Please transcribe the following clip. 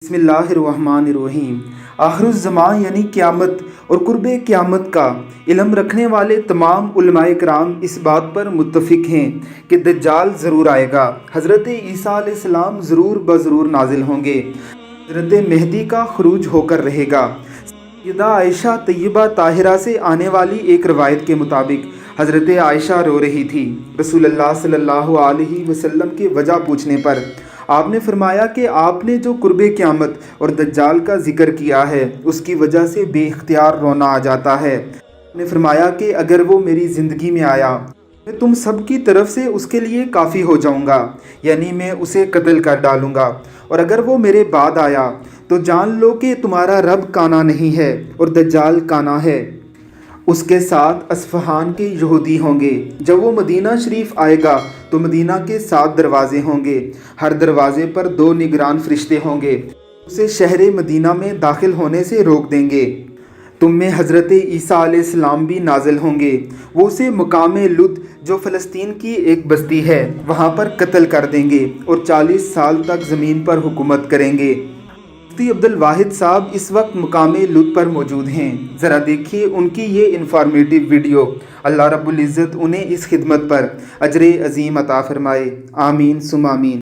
बिस्मिल्लाहिर्रहमानिर्रहीम। आखिरुज़्ज़मां यानी क़यामत और कुर्ब क़यामत का इल्म रखने वाले तमाम उलमाए कराम इस बात पर मुत्तफ़िक हैं कि दज्जाल ज़रूर आएगा। हज़रत ईसा अलैहिस्सलाम ज़रूर बज़रूर नाजिल होंगे। हज़रत मेहदी का ख़ुरूज होकर रहेगा। सैयदा आयशा तय्यबा ताहिरा से आने वाली एक रवायत के मुताबिक हज़रत आयशा रो रही थी। रसूलुल्लाह सल्लल्लाहु अलैहि वसल्लम की वजह पूछने पर आपने फरमाया कि आपने जो कुर्बे क़यामत और दज्जाल का ज़िक्र किया है उसकी वजह से बेइख्तियार रोना आ जाता है। आपने फरमाया कि अगर वो मेरी ज़िंदगी में आया मैं तुम सब की तरफ से उसके लिए काफ़ी हो जाऊंगा, यानी मैं उसे कत्ल कर डालूंगा। और अगर वो मेरे बाद आया तो जान लो कि तुम्हारा रब काना नहीं है और दज्जाल काना है। उसके साथ अस्फ़हान के यहूदी होंगे। जब वो मदीना शरीफ आएगा तो मदीना के 7 दरवाज़े होंगे। हर दरवाज़े पर 2 निगरान फरिश्ते होंगे। उसे शहर मदीना में दाखिल होने से रोक देंगे। तुम में हज़रत ईसा अलैहिस्सलाम भी नाजिल होंगे। वो उसे मुकाम लुद जो फ़लस्तीन की एक बस्ती है वहाँ पर कत्ल कर देंगे और 40 साल तक ज़मीन पर हुकूमत करेंगे। मुफ्ती अब्दुल वाहिद साहब इस वक्त मुकाम लुद पर मौजूद हैं। ज़रा देखिए उनकी ये इन्फॉर्मेटिव वीडियो। अल्लाह रब्बुल इज़्ज़त उन्हें इस खिदमत पर अजर अज़ीम अता फ़रमाए। आमीन सुम आमीन।